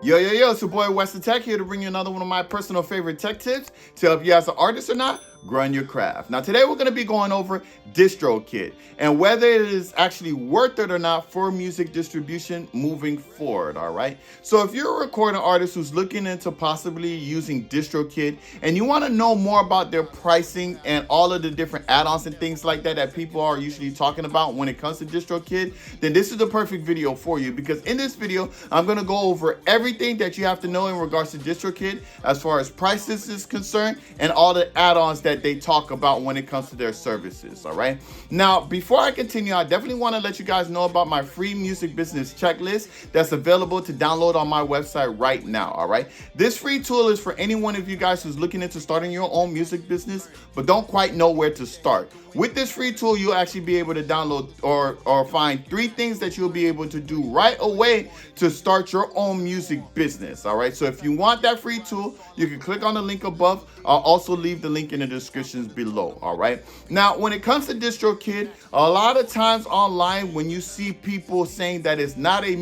Yo, it's your boy WesTheTech here to bring you another one of my personal favorite tech tips to help you as an artist or not grow in your craft. Now today we're going to be going over Distrokid and whether it is actually worth it or not for music distribution moving forward, all right? So if you're a recording artist who's looking into possibly using Distrokid and you want to know more about their pricing and all of the different add-ons and things like that people are usually talking about when it comes to Distrokid, then this is the perfect video for you, because in this video I'm going to go over everything that you have to know in regards to Distrokid as far as prices is concerned and all the add-ons that they talk about when it comes to their services. All right, now before I continue, I definitely want to let you guys know about my free music business checklist that's available to download on my website right now. All right, this free tool is for any one of you guys who's looking into starting your own music business but don't quite know where to start. With this free tool, you'll actually be able to download or find 3 things that you'll be able to do right away to start your own music business. All right, so if you want that free tool, you can click on the link above. I'll also leave the link in the descriptions below. All right, now when it comes to Distrokid, a lot of times online when you see people saying that it's not a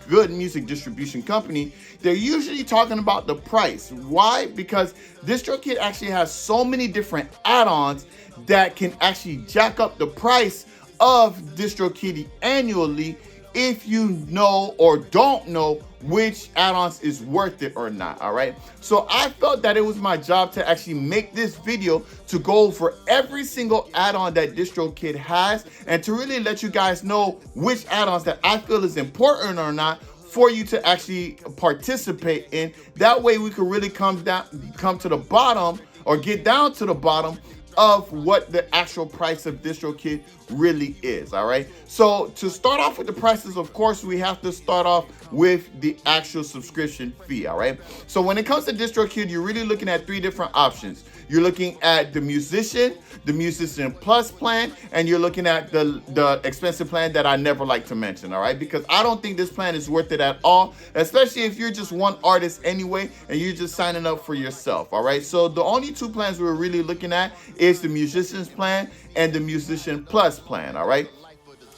good music distribution company, they're usually talking about the price. Why? Because Distrokid actually has so many different add-ons that can actually jack up the price of Distrokid annually if you know or don't know which add-ons is worth it or not. All right, so I felt that it was my job to actually make this video to go over every single add-on that Distrokid has and to really let you guys know which add-ons that I feel is important or not for you to actually participate in. That way we could really come to the bottom, or get down to the bottom of what the actual price of Distrokid really is. All right, so to start off with the prices, of course we have to start off with the actual subscription fee. All right, so when it comes to Distrokid, you're really looking at 3 different options. You're looking at the Musician Plus plan, and you're looking at the expensive plan that I never like to mention. All right, because I don't think this plan is worth it at all, especially if you're just one artist anyway and you're just signing up for yourself. All right, so the only 2 plans we're really looking at is the Musician's plan and the Musician Plus plan. All right,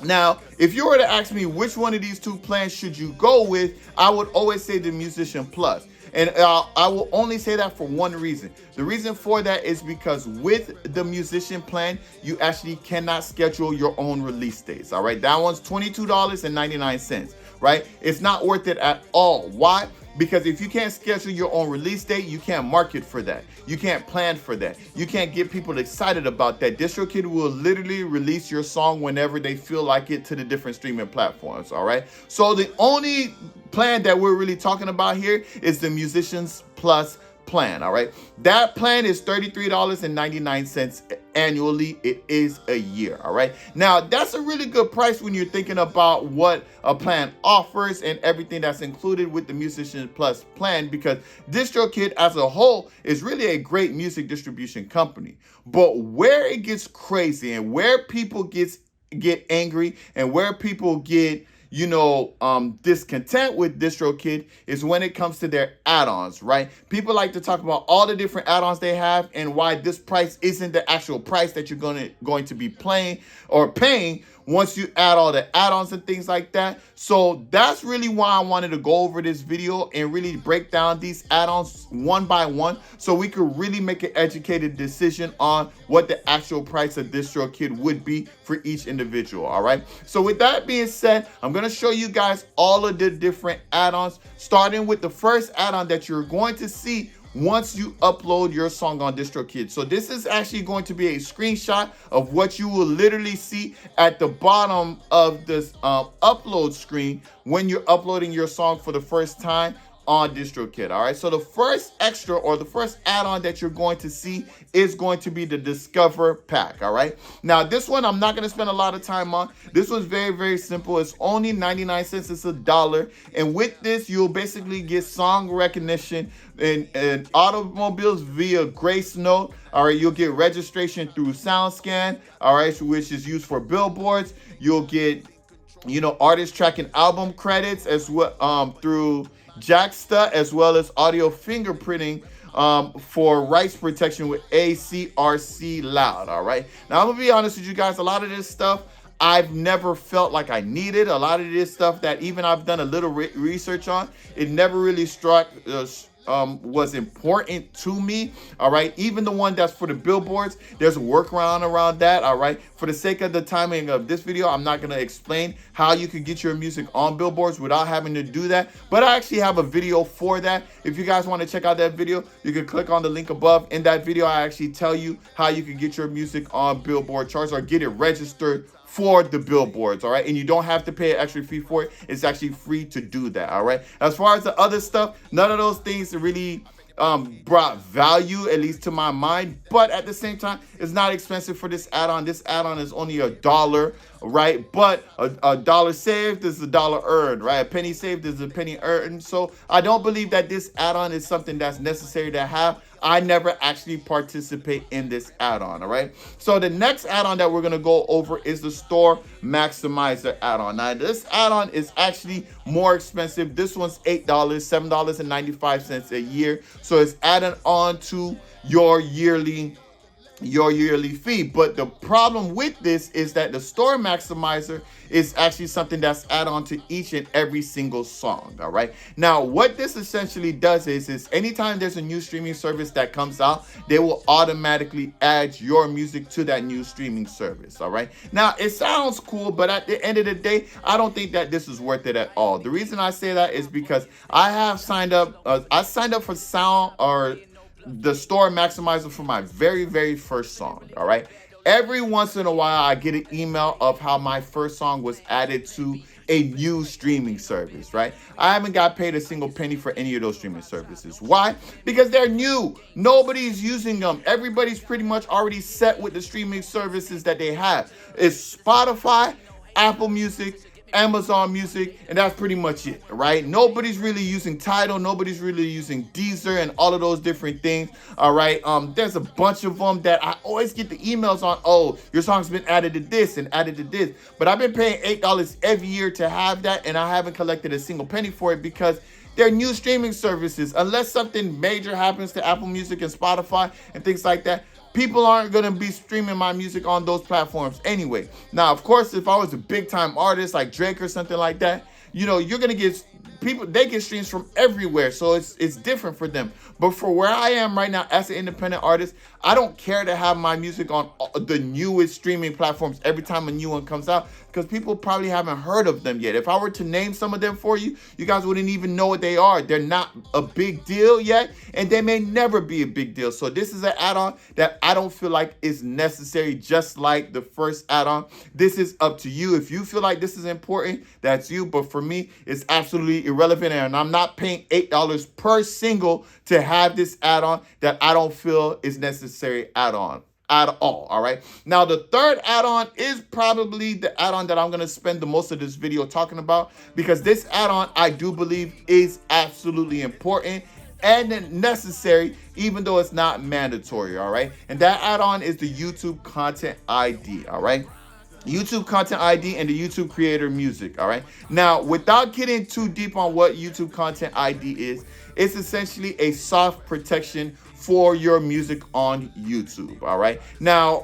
now if you were to ask me which one of these 2 plans should you go with, I would always say the Musician Plus. And I will only say that for one reason. The reason for that is because with the Musician plan, you actually cannot schedule your own release dates. All right, that one's $22.99, right? It's not worth it at all. Why? Because if you can't schedule your own release date, you can't market for that. You can't plan for that. You can't get people excited about that. Distrokid will literally release your song whenever they feel like it to the different streaming platforms, all right? So the only plan that we're really talking about here is the Musicians Plus plan. All right, that plan is $33.99 annually. It is a year. All right, now that's a really good price when you're thinking about what a plan offers and everything that's included with the Musician Plus plan, because Distrokid as a whole is really a great music distribution company. But where it gets crazy and where people get angry and where people get discontent with Distrokid is when it comes to their add-ons, right? People like to talk about all the different add-ons they have and why this price isn't the actual price that you're going to be paying once you add all the add-ons and things like that. So that's really why I wanted to go over this video and really break down these add-ons one by one so we could really make an educated decision on what the actual price of Distrokid would be for each individual. All right, so with that being said, I'm going to show you guys all of the different add-ons, starting with the first add-on that you're going to see once you upload your song on Distrokid. So this is actually going to be a screenshot of what you will literally see at the bottom of this upload screen when you're uploading your song for the first time on Distrokid. All right, so the first extra or the first add-on that you're going to see is going to be the Discover pack. All right, now this one I'm not going to spend a lot of time on. This one's very simple. It's only 99 cents. It's $1, and with this you'll basically get song recognition in automobiles via Grace Note. All right, you'll get registration through SoundScan, all right, which is used for billboards. You'll get artist tracking album credits as well through Jacksta, as well as audio fingerprinting for rights protection with ACRC Loud. All right, now I'm gonna be honest with you guys, a lot of this stuff I've never felt like I needed a lot of this stuff that even I've done a little research on. It never really struck was important to me. All right, even the one that's for the billboards, there's a workaround around that. All right, for the sake of the timing of this video, I'm not going to explain how you can get your music on billboards without having to do that, but I actually have a video for that. If you guys want to check out that video, you can click on the link above. In that video, I actually tell you how you can get your music on billboard charts or get it registered for the billboards. All right, and you don't have to pay an extra fee for it. It's actually free to do that. All right, as far as the other stuff, none of those things really brought value, at least to my mind, but at the same time, it's not expensive for this add-on. This add-on is only $1, right? But a dollar saved is a dollar earned, right? A penny saved is a penny earned. So I don't believe that this add-on is something that's necessary to have. I never actually participate in this add-on, all right? So the next add-on that we're gonna go over is the Store Maximizer add-on. Now this add-on is actually more expensive. This one's $8, $7.95 a year. So it's added on to your yearly fee. But the problem with this is that the Store Maximizer is actually something that's add on to each and every single song. All right, now what this essentially does is anytime there's a new streaming service that comes out, they will automatically add your music to that new streaming service. All right, now it sounds cool, but at the end of the day, I don't think that this is worth it at all. The reason I say that is because I have signed up for Sound or the Store Maximizer for my very first song. All right, every once in a while I get an email of how my first song was added to a new streaming service, right? I haven't got paid a single penny for any of those streaming services. Why? Because they're new. Nobody's using them. Everybody's pretty much already set with the streaming services that they have. It's Spotify, Apple Music, Amazon Music, and that's pretty much it, right? Nobody's really using Tidal, nobody's really using Deezer and all of those different things. All right, there's a bunch of them that I always get the emails on. Oh, your song's been added to this and added to this, but I've been paying $8 every year to have that, and I haven't collected a single penny for it because they're new streaming services. Unless something major happens to Apple Music and Spotify and things like that, people aren't going to be streaming my music on those platforms anyway. Now, of course, if I was a big time artist like Drake or something like that, you know, you're going to get people, they get streams from everywhere. So it's different for them. But for where I am right now as an independent artist, I don't care to have my music on the newest streaming platforms every time a new one comes out, because people probably haven't heard of them yet. If I were to name some of them for you, you guys wouldn't even know what they are. They're not a big deal yet, and they may never be a big deal. So this is an add-on that I don't feel like is necessary, just like the first add-on. This is up to you. If you feel like this is important, that's you. But for me, it's absolutely irrelevant, and I'm not paying $8 per single to have this add-on that I don't feel is necessary at all. All right, now the third add-on is probably the add-on that I'm going to spend the most of this video talking about, because this add-on I do believe is absolutely important and necessary, even though it's not mandatory. All right, and that add-on is the YouTube Content ID. All right, YouTube Content ID and the YouTube Creator Music. All right, now without getting too deep on what YouTube Content ID is, it's essentially a soft protection for your music on YouTube. All right, now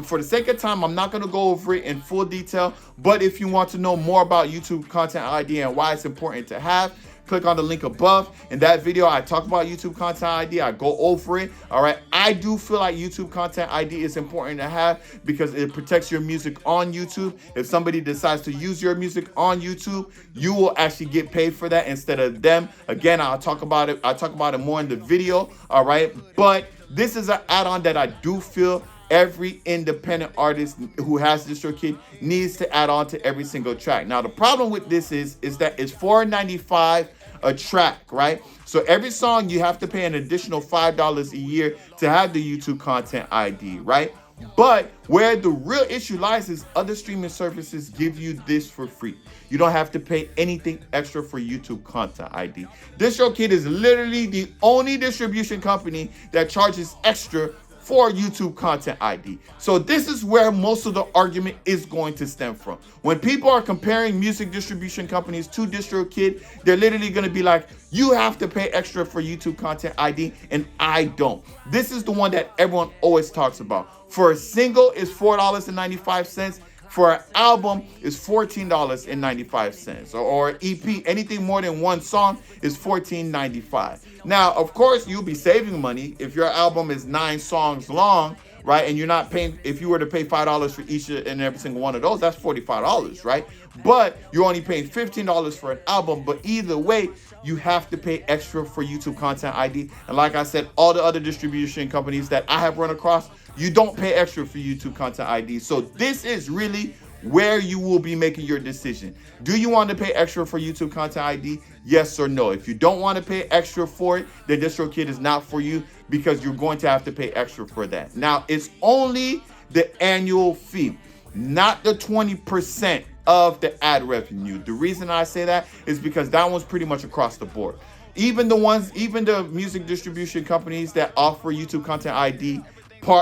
for the sake of time, I'm not going to go over it in full detail, but if you want to know more about YouTube Content ID and why it's important to have, click on the link above. In that video, I talk about YouTube Content ID. I go over it. All right, I do feel like YouTube Content ID is important to have because it protects your music on YouTube. If somebody decides to use your music on YouTube, you will actually get paid for that instead of them. Again, I'll talk about it more in the video. All right, but this is an add-on that I do feel every independent artist who has Distrokid needs to add on to every single track. Now, the problem with this is that it's $4.95 a track, right? So every song you have to pay an additional $5 a year to have the YouTube Content ID, right? But where the real issue lies is other streaming services give you this for free. You don't have to pay anything extra for YouTube Content ID. Distrokid is literally the only distribution company that charges extra for YouTube Content ID. So this is where most of the argument is going to stem from. When people are comparing music distribution companies to Distrokid, they're literally going to be like, you have to pay extra for YouTube Content ID, and I don't. This is the one that everyone always talks about. For a single, it's $4.95. For an album is $14.95, or EP, anything more than one song is $14.95. Now, of course, you'll be saving money if your album is 9 songs long, right? And you're not paying, if you were to pay $5 for each and every single one of those, that's $45, right? But you're only paying $15 for an album. But either way, you have to pay extra for YouTube Content ID. And like I said, all the other distribution companies that I have run across, you don't pay extra for YouTube Content ID. So this is really where you will be making your decision. Do you want to pay extra for YouTube Content ID? Yes or no? If you don't want to pay extra for it, then DistroKid is not for you, because you're going to have to pay extra for that. Now, it's only the annual fee, not the 20% of the ad revenue. The reason I say that is because that one's pretty much across the board. Even the music distribution companies that offer YouTube Content ID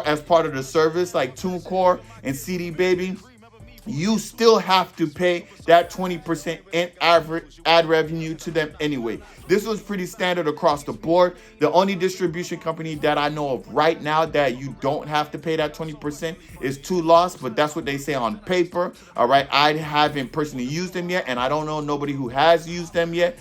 as part of the service, like TuneCore and CD Baby, you still have to pay that 20% in average ad revenue to them anyway. This was pretty standard across the board. The only distribution company that I know of right now that you don't have to pay that 20% is Two Lost, but that's what they say on paper. All right, I haven't personally used them yet, and I don't know nobody who has used them yet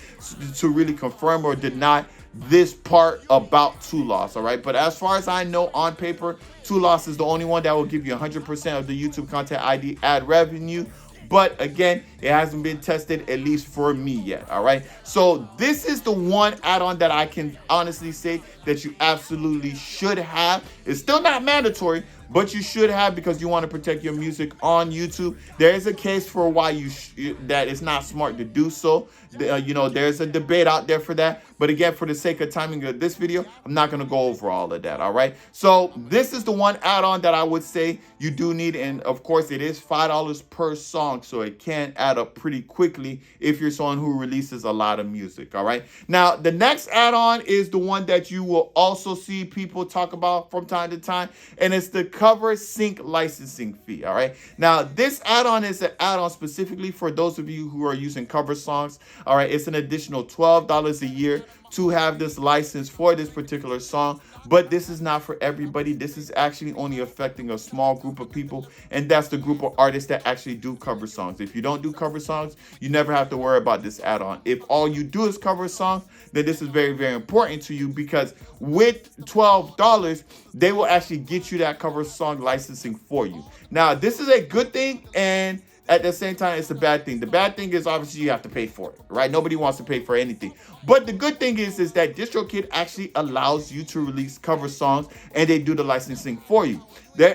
to really confirm or deny this part about Two Lost. All right, but as far as I know, on paper, Two Lost is the only one that will give you 100% of the YouTube Content ID ad revenue. But again, it hasn't been tested, at least for me yet. All right, so this is the one add-on that I can honestly say that you absolutely should have. It's still not mandatory, but you should have, because you want to protect your music on YouTube. There is a case for why that it's not smart to do so. There's a debate out there for that. But again, for the sake of timing of this video, I'm not going to go over all of that. All right. So this is the one add-on that I would say you do need. And of course, it is $5 per song. So it can add up pretty quickly if you're someone who releases a lot of music. All right. Now, the next add-on is the one that you will also see people talk about from time to time. And it's the cover sync licensing fee. All right. Now, this add-on is an add-on specifically for those of you who are using cover songs. All right. It's an additional $12 a year to have this license for this particular song. But this is not for everybody. This is actually only affecting a small group of people, and that's the group of artists that actually do cover songs. If you don't do cover songs, you never have to worry about this add-on. If all you do is cover songs, then this is very, very important to you, because with $12, they will actually get you that cover song licensing for you. Now, this is a good thing, and at the same time, it's a bad thing. The bad thing is obviously you have to pay for it, right? Nobody wants to pay for anything. But the good thing is that Distrokid actually allows you to release cover songs, and they do the licensing for you.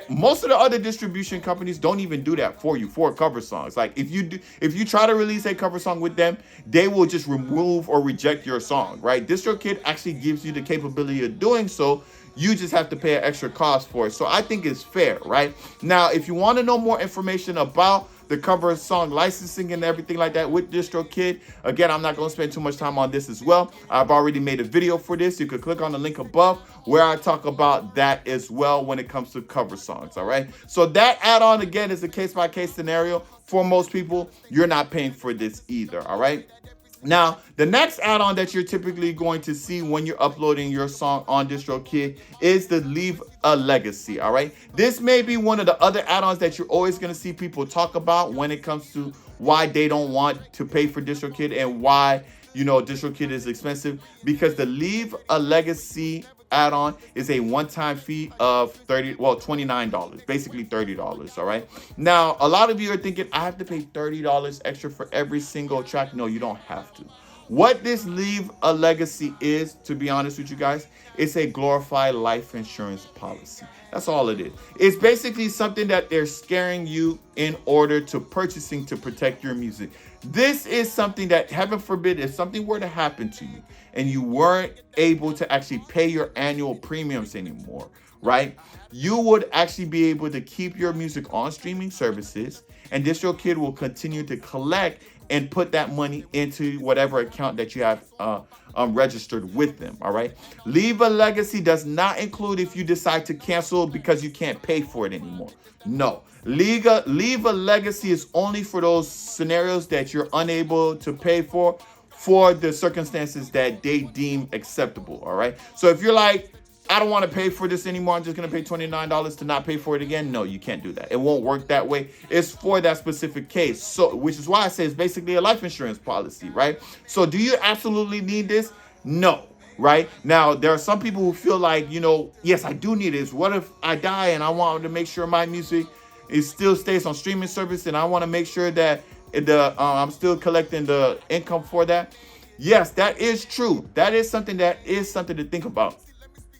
Most of the other distribution companies don't even do that for you for cover songs. Like if you try to release a cover song with them, they will just remove or reject your song, right? Distrokid actually gives you the capability of doing so. You just have to pay an extra cost for it. So I think it's fair, right? Now, if you want to know more information about the cover song licensing and everything like that with Distrokid, again, I'm not going to spend too much time on this as well. I've already made a video for this. You could click on the link above where I talk about that as well when it comes to cover songs. All right. So that add-on, again, is a case-by-case scenario. For most people, you're not paying for this either. All right. Now, the next add-on that you're typically going to see when you're uploading your song on Distrokid is the Leave a Legacy, all right? This may be one of the other add-ons that you're always going to see people talk about when it comes to why they don't want to pay for Distrokid and why, Distrokid is expensive, because the Leave a Legacy add-on is a one-time fee of $29, basically $30, all right? Now, a lot of you are thinking, I have to pay $30 extra for every single track. No, you don't have to. What this Leave a Legacy is, to be honest with you guys, it's a glorified life insurance policy. That's all it is. It's basically something that they're scaring you in order to purchasing to protect your music. This is something that, heaven forbid, if something were to happen to you and you weren't able to actually pay your annual premiums anymore, right? You would actually be able to keep your music on streaming services, and Distrokid will continue to collect and put that money into whatever account that you have registered with them, all right? Leave a Legacy does not include if you decide to cancel because you can't pay for it anymore. No. Leave a Legacy is only for those scenarios that you're unable to pay for the circumstances that they deem acceptable, all right? So if you're like, I don't want to pay for this anymore. I'm just going to pay $29 to not pay for it again. No, you can't do that. It won't work that way. It's for that specific case. So, which is why I say it's basically a life insurance policy, right? So do you absolutely need this? No. Right now, there are some people who feel like, yes, I do need this. What if I die and I want to make sure my music still stays on streaming service, and I want to make sure that I'm still collecting the income for that? Yes, that is true. That is something to think about.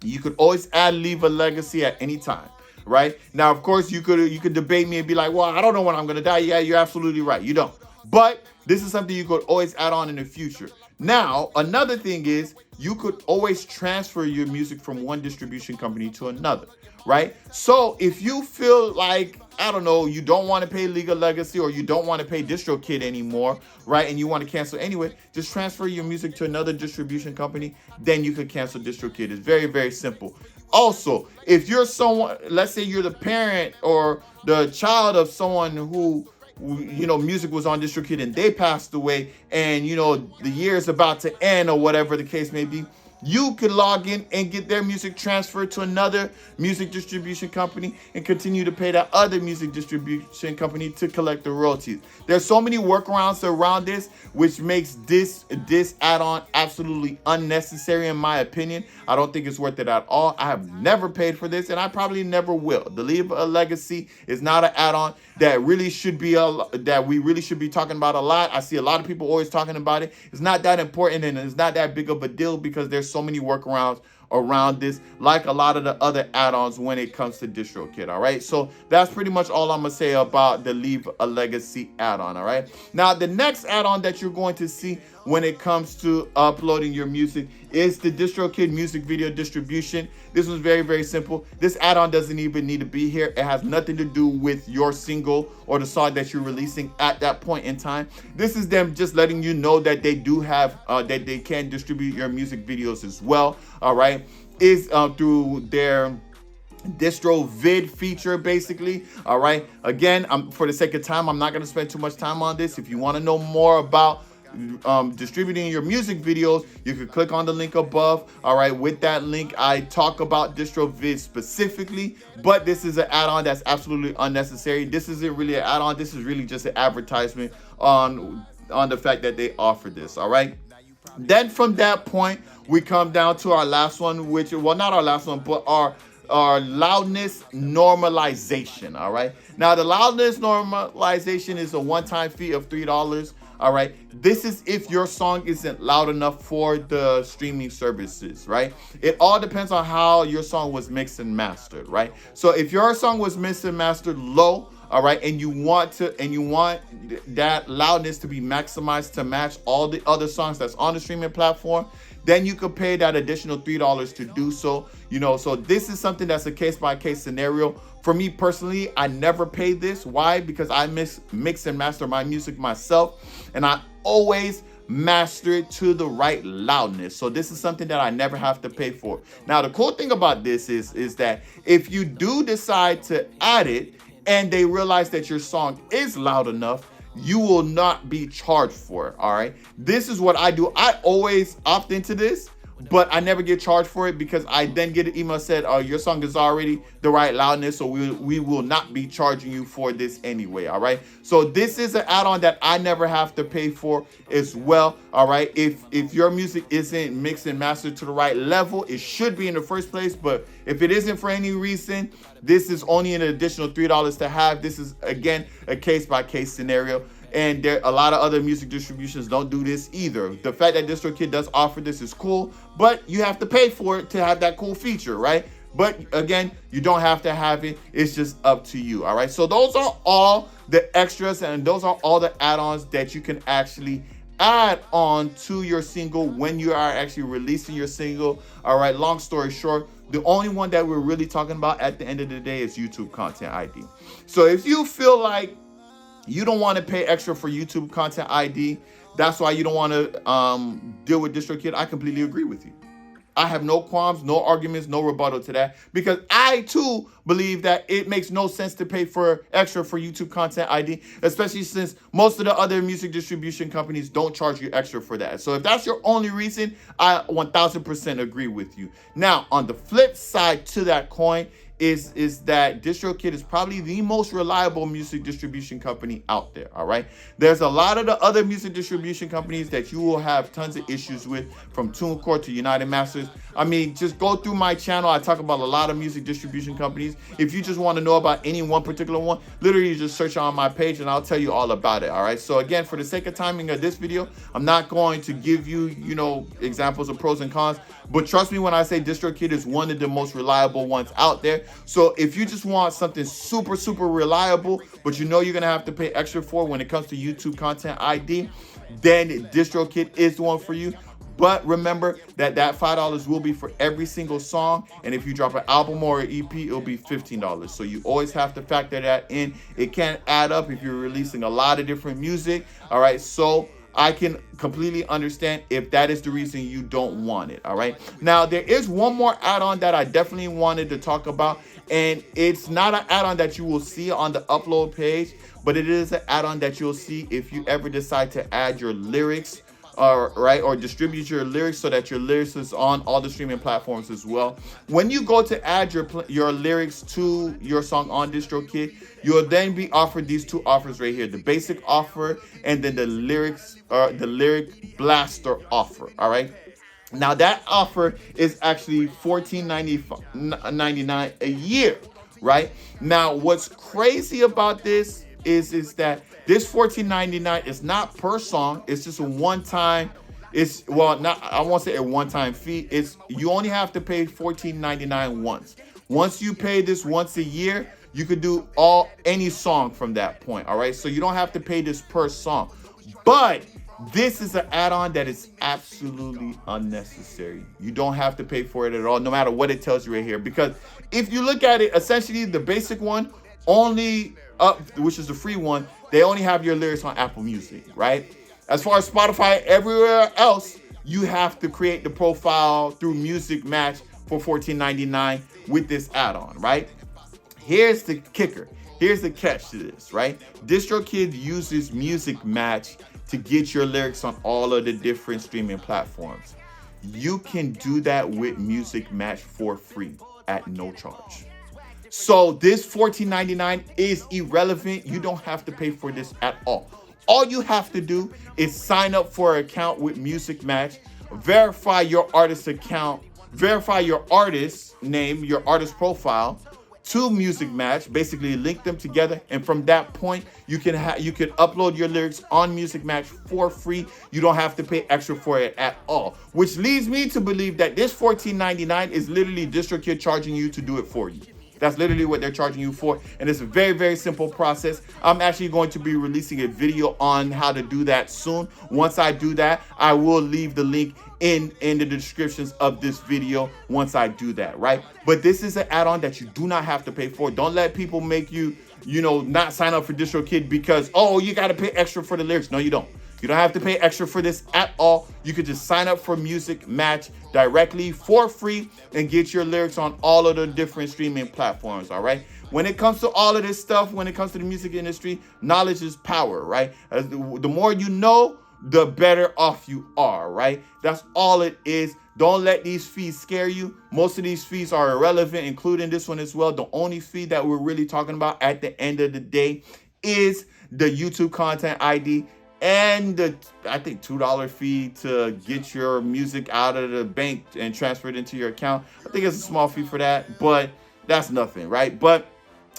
You could always leave a legacy at any time, right? Now, of course, you could debate me and be like, well, I don't know when I'm going to die. Yeah, you're absolutely right. You don't. But this is something you could always add on in the future. Now, another thing is you could always transfer your music from one distribution company to another, right? So if you feel like, I don't know, you don't want to pay Legal Legacy, or you don't want to pay Distrokid anymore, right? And you want to cancel anyway, just transfer your music to another distribution company. Then you could cancel Distrokid. It's very, very simple. Also, if you're someone, let's say you're the parent or the child of someone who music was on Distrokid and they passed away, and the year is about to end or whatever the case may be, you could log in and get their music transferred to another music distribution company and continue to pay that other music distribution company to collect the royalties. There's so many workarounds around this, which makes this add-on absolutely unnecessary in my opinion. I don't think it's worth it at all. I have never paid for this, and I probably never will. The Leave a Legacy is not an add-on that really should be that we really should be talking about a lot. I see a lot of people always talking about it. It's not that important, and it's not that big of a deal because there's so many workarounds around this, like a lot of the other add-ons when it comes to Distrokid. All right, so that's pretty much all I'm gonna say about the Leave a Legacy add-on. All right, now the next add-on that you're going to see when it comes to uploading your music is the Distrokid music video distribution. This was very, very simple. This add-on doesn't even need to be here. It has nothing to do with your single or the song that you're releasing at that point in time. This is them just letting you know that they do have that they can distribute your music videos as well. All right, is through their DistroVid feature, basically. All right, again, for the sake of time, I'm not going to spend too much time on this. If you want to know more about distributing your music videos, you can click on the link above. All right, with that link I talk about DistroVid specifically, but this is an add-on that's absolutely unnecessary. This isn't really an add-on. This is really just an advertisement on the fact that they offer this. All right, then from that point we come down to our last one, which, well, not our last one, but our loudness normalization. All right, now the loudness normalization is a one-time fee of $3. All right, this is if your song isn't loud enough for the streaming services, right? It all depends on how your song was mixed and mastered, right? So if your song was mixed and mastered low, all right, and you want that loudness to be maximized to match all the other songs that's on the streaming platform, then you could pay that additional $3 to do so. So this is something that's a case-by-case scenario. For me personally, I never pay this. Why? Because I mix and master my music myself, and I always master it to the right loudness. So this is something that I never have to pay for. Now, the cool thing about this is that if you do decide to add it and they realize that your song is loud enough, you will not be charged for it. All right, this is what I do. I always opt into this, but I never get charged for it because I then get an email said, oh, your song is already the right loudness, so we will not be charging you for this anyway. All right, so this is an add-on that I never have to pay for as well. All right, if your music isn't mixed and mastered to the right level, it should be in the first place, but if it isn't for any reason, this is only an additional $3 to have. This is, again, a case-by-case scenario. And a lot of other music distributions don't do this either. The fact that Distrokid does offer this is cool, but you have to pay for it to have that cool feature, right? But again, you don't have to have it. It's just up to you, all right? So those are all the extras, and those are all the add-ons that you can actually add on to your single when you are actually releasing your single. All right, long story short, the only one that we're really talking about at the end of the day is YouTube Content ID. So if you feel like you don't want to pay extra for YouTube Content ID, that's why you don't want to deal with Distrokid, I completely agree with you. I have no qualms, no arguments, no rebuttal to that, because I too believe that it makes no sense to pay for extra for YouTube content ID, especially since most of the other music distribution companies don't charge you extra for that. So if that's your only reason, I 1000% agree with you. Now, on the flip side to that coin is that Distrokid is probably the most reliable music distribution company out there, all right? There's a lot of the other music distribution companies that you will have tons of issues with, from TuneCore to United Masters. I mean, just go through my channel. I talk about a lot of music distribution companies. If you just want to know about any one particular one, literally just search on my page and I'll tell you all about it, all right? So again, for the sake of timing of this video, I'm not going to give you, examples of pros and cons, but trust me when I say Distrokid is one of the most reliable ones out there. So if you just want something super, super reliable, but you're going to have to pay extra for when it comes to YouTube content ID, then Distrokid is the one for you. But remember that $5 will be for every single song. And if you drop an album or an EP, it'll be $15. So you always have to factor that in. It can add up if you're releasing a lot of different music. All right. So I can completely understand if that is the reason you don't want it. All right. Now, there is one more add-on that I definitely wanted to talk about. And it's not an add-on that you will see on the upload page, but it is an add-on that you'll see if you ever decide to add your lyrics, or distribute your lyrics so that your lyrics is on all the streaming platforms as well. When you go to add your lyrics to your song on Distrokid, you'll then be offered these two offers right here: the basic offer and then the lyric blaster offer. All right. Now that offer is actually $14.99 a year, right? Now what's crazy about this is that this $14.99 is not per song. It's just a one-time. I won't say a one-time fee. You only have to pay $14.99 once. Once you pay this once a year, you could do any song from that point. All right, so you don't have to pay this per song, but this is an add-on that is absolutely unnecessary. You don't have to pay for it at all, no matter what it tells you right here. Because if you look at it, essentially the basic one which is the free one, they only have your lyrics on Apple Music, right? As far as Spotify, everywhere else, you have to create the profile through Music Match for $14.99 with this add-on, right? Here's the kicker. Here's the catch to this, right? Distrokid uses Music Match to get your lyrics on all of the different streaming platforms. You can do that with Music Match for free at no charge. So this $14.99 is irrelevant. You don't have to pay for this at all. All you have to do is sign up for an account with Music Match, verify your artist account, verify your artist name, your artist profile to Music Match, basically link them together, and from that point you can upload your lyrics on Music Match for free. You don't have to pay extra for it at all, which leads me to believe that this $14.99 is literally Distrokid charging you to do it for you. That's literally what they're charging you for, and it's a very, very simple process. I'm actually going to be releasing a video on how to do that soon. Once I do that, I will leave the link in the descriptions of this video once I do that, right? But this is an add-on that you do not have to pay for. Don't let people make you, not sign up for Distrokid because, you got to pay extra for the lyrics. No, you don't. You don't have to pay extra for this at all. You could just sign up for Music Match directly for free and get your lyrics on all of the different streaming platforms, all right? When it comes to all of this stuff, when it comes to the music industry, knowledge is power, right? The more you know, the better off you are, right? That's all it is. Don't let these fees scare you. Most of these fees are irrelevant, including this one as well. The only fee that we're really talking about at the end of the day is the YouTube content ID and the, I think, $2 fee to get your music out of the bank and transfer it into your account. I think it's a small fee for that, but that's nothing, right? But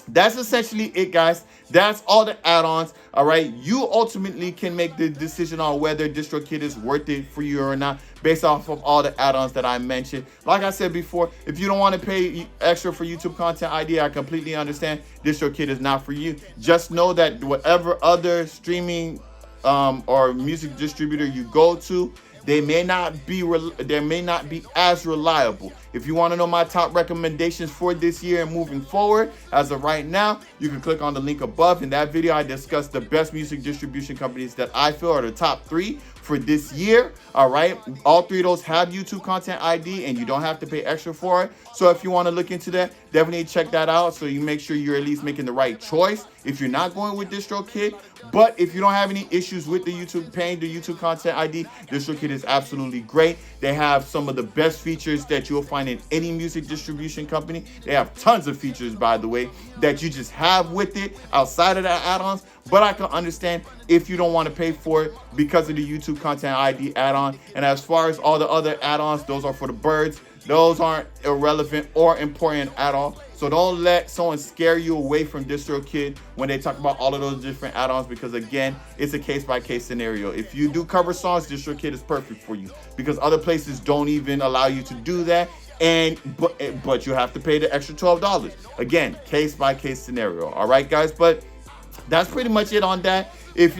that's essentially it, guys. That's all the add-ons, all right? You ultimately can make the decision on whether Distrokid is worth it for you or not based off of all the add-ons that I mentioned. Like I said before, if you don't want to pay extra for YouTube content ID, I completely understand. Distrokid is not for you. Just know that whatever other streaming or music distributor you go to, they may not be as reliable. If you want to know my top recommendations for this year and moving forward, as of right now, you can click on the link above. In that video, I discussed the best music distribution companies that I feel are the top 3 for this year. All right, all 3 of those have YouTube Content ID, and you don't have to pay extra for it. So if you want to look into that, definitely check that out, so you make sure you're at least making the right choice if you're not going with Distrokid. But if you don't have any issues with paying the YouTube Content ID, Distrokid is absolutely great. They have some of the best features that you'll find in any music distribution company. They have tons of features, by the way, that you just have with it outside of the add-ons. But I can understand if you don't want to pay for it because of the YouTube Content ID add-on. And as far as all the other add-ons, those are for the birds. Those aren't irrelevant or important at all. So don't let someone scare you away from Distrokid when they talk about all of those different add-ons, because again, it's a case-by-case scenario. If you do cover songs, Distrokid is perfect for you, because other places don't even allow you to do that. But you have to pay the extra $12. Again, case-by-case scenario. All right, guys, but that's pretty much it on that. If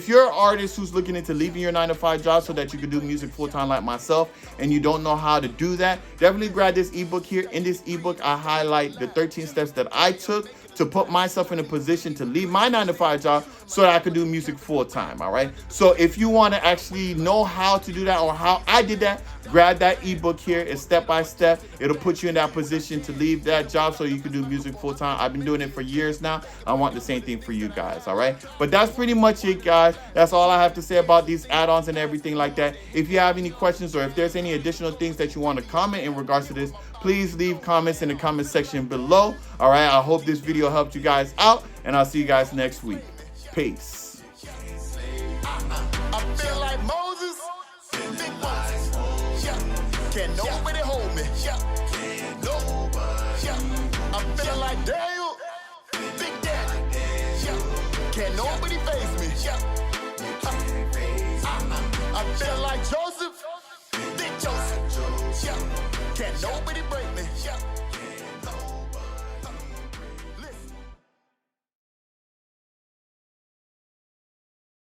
you're an artist who's looking into leaving your 9-to-5 job so that you can do music full-time like myself, and you don't know how to do that, definitely grab this ebook here. In this ebook, I highlight the 13 steps that I took to put myself in a position to leave my 9-to-5 job so that I could do music full-time. All right, so if you want to actually know how to do that, or how I did that, grab that ebook here. It's step by step. It'll put you in that position to leave that job so you can do music full-time. I've been doing it for years now. I want the same thing for you guys. All right, but that's pretty much it, guys. That's all I have to say about these add-ons and everything like that. If you have any questions, or if there's any additional things that you want to comment in regards to this, please leave comments in the comment section below. All right, I hope this video helped you guys out, and I'll see you guys next week. Peace. I feel like Moses. Big Moses. Yeah. Can nobody hold me? Yeah. No. Yeah. I'm feeling like Daniel. Big Daddy. Yeah. Can nobody face me? Yeah. I feel like Joe.